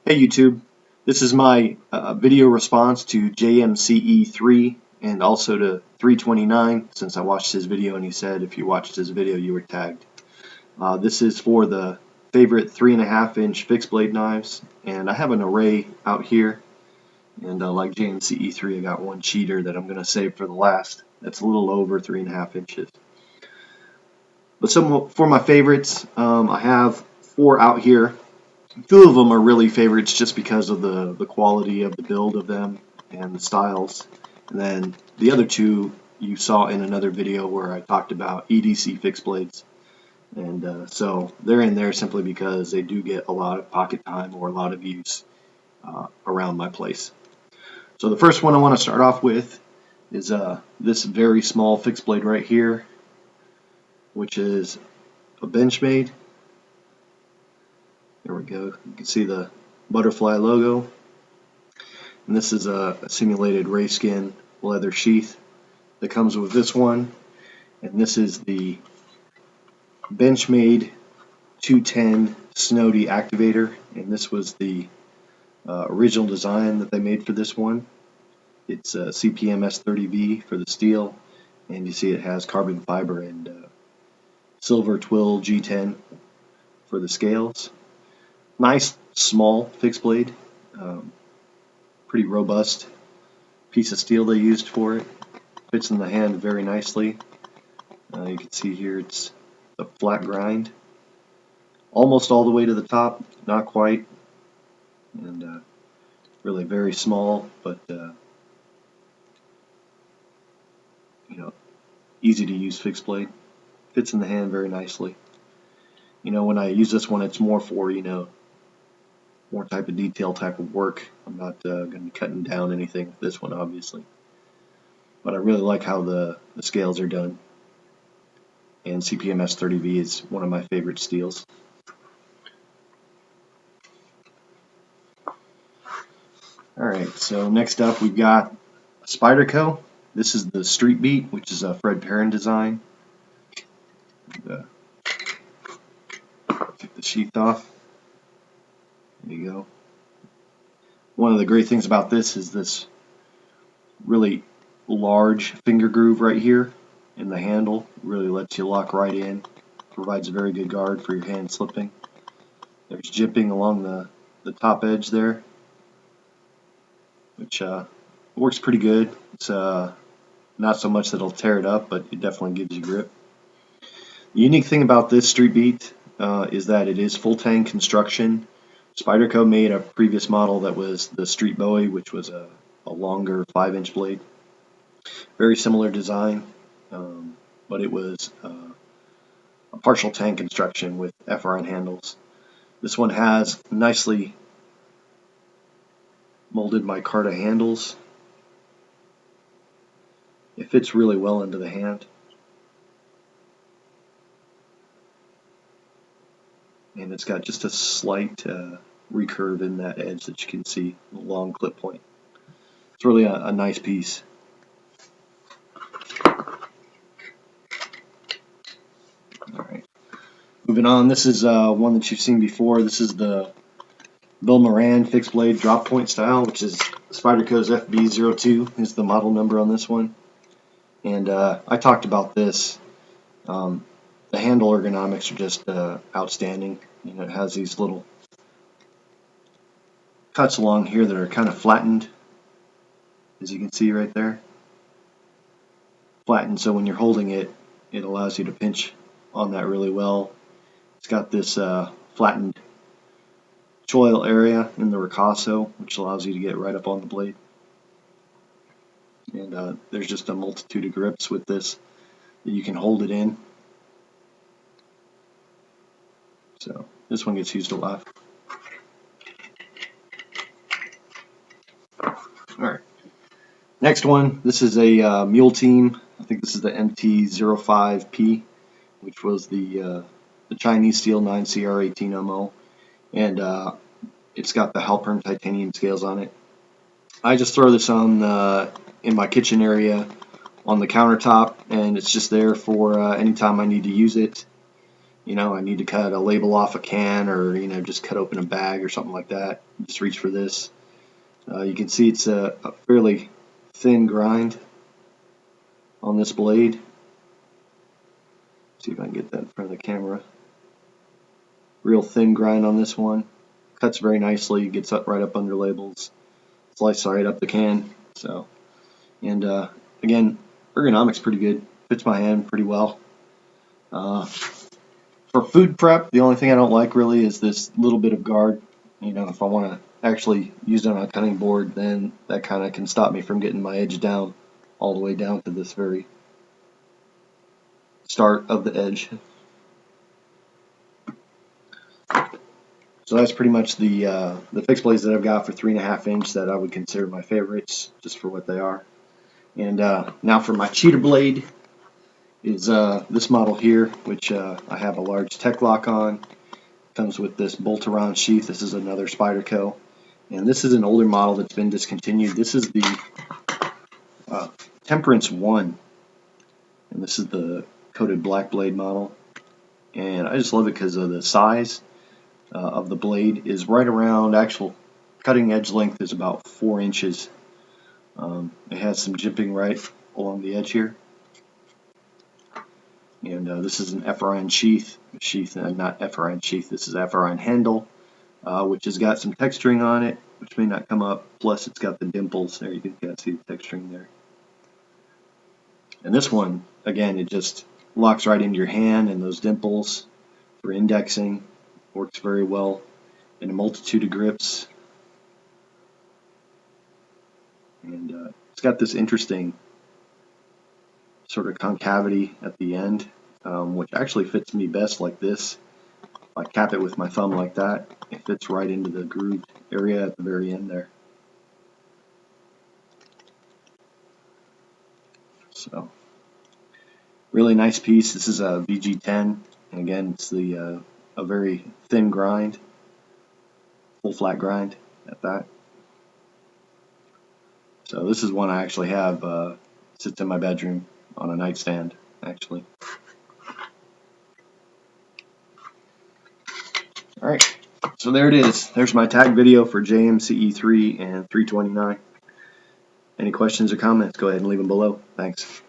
Hey YouTube, this is my video response to JMCE3 and also to 329, since I watched his video and he said if you watched his video you were tagged. This is for the favorite 3.5-inch fixed blade knives, and I have an array out here, and like JMCE3 I got one cheater that I'm going to save for the last. That's a little over 3.5 inches. But for my favorites, I have 4 out here. 2 of them are really favorites just because of the quality of the build of them and the styles. And then the other 2 you saw in another video where I talked about EDC fixed blades. And so they're in there simply because they do get a lot of pocket time or a lot of use around my place. So the first one I want to start off with is this very small fixed blade right here, which is a Benchmade. There we go. You can see the butterfly logo. And this is a simulated rayskin leather sheath that comes with this one. And this is the Benchmade 210 Snowdy activator. And this was the original design that they made for this one. It's CPMS30V for the steel. And you see it has carbon fiber and silver twill G10 for the scales. Nice small fixed blade, pretty robust piece of steel they used for it. Fits in the hand very nicely. You can see here it's a flat grind, almost all the way to the top, not quite, and really very small, but easy to use fixed blade. Fits in the hand very nicely. When I use this one, it's more for more type of detail type of work. I'm not going to be cutting down anything with this one, obviously. But I really like how the scales are done. And CPMS30V is one of my favorite steels. Alright, so next up we've got Spyderco. This is the Street Beat, which is a Fred Perrin design. Take the sheath off. There you go. One of the great things about this is this really large finger groove right here in the handle. It really lets you lock right in. Provides a very good guard for your hand slipping. There's jipping along the top edge there, which works pretty good. It's not so much that it'll tear it up, but it definitely gives you grip. The unique thing about this Street Beat is that it is full tang construction. Spyderco made a previous model that was the Street Bowie, which was a longer 5-inch blade. Very similar design, but it was a partial tang construction with FRN handles. This one has nicely molded micarta handles. It fits really well into the hand. And it's got just a slight recurve in that edge that you can see, a long clip point. It's really a nice piece. Alright, moving on, this is one that you've seen before. This is the Moran fixed blade drop point style, which is Spyderco's FB02 is the model number on this one. And I talked about this. The handle ergonomics are just outstanding. It has these little cuts along here that are kind of flattened, as you can see right there. Flattened, so when you're holding it, it allows you to pinch on that really well. It's got this flattened choil area in the ricasso, which allows you to get right up on the blade. And there's just a multitude of grips with this that you can hold it in. So this one gets used a lot. Alright, next one, this is a Mule Team. I think this is the MT05P, which was the Chinese steel 9CR18MO, and it's got the Halpern titanium scales on it. I just throw this on in my kitchen area on the countertop, and it's just there for anytime I need to use it. you know, I need to cut a label off a can, or, you know, just cut open a bag or something like that, just reach for this. You can see it's a fairly thin grind on this blade. See if I can get that in front of the camera. Real thin grind on this one. Cuts very nicely, gets up right up under labels. Slice right up the can. So, and again, ergonomics pretty good. Fits my hand pretty well. For food prep, the only thing I don't like really is this little bit of guard. You know, if I want to actually use it on a cutting board, then that kind of can stop me from getting my edge down all the way down to this very start of the edge. So that's pretty much the fixed blades that I've got for 3.5 inch that I would consider my favorites, just for what they are. And now for my cheater blade is this model here, which I have a large tech lock on. Comes with this bolt-around sheath. This is another Spyderco, and this is an older model that's been discontinued. This is the Temperance 1, and this is the coated black blade model. And I just love it because of the size of the blade is right around, actual cutting edge length is about 4 inches. It has some jimping right along the edge here. And this is an FRN sheath, not FRN sheath, this is FRN handle, which has got some texturing on it, which may not come up, plus it's got the dimples there, you can see the texturing there. And this one, again, it just locks right into your hand, and those dimples for indexing works very well in a multitude of grips. And it's got this interesting sort of concavity at the end, which actually fits me best like this. If I cap it with my thumb like that, it fits right into the grooved area at the very end there. So, really nice piece. This is a VG10, and again, it's the a very thin grind, full flat grind at that. So this is one I actually have, sits in my bedroom on a nightstand, actually. Alright, so there it is. There's my tag video for JMCE3 and 329. Any questions or comments, go ahead and leave them below. Thanks.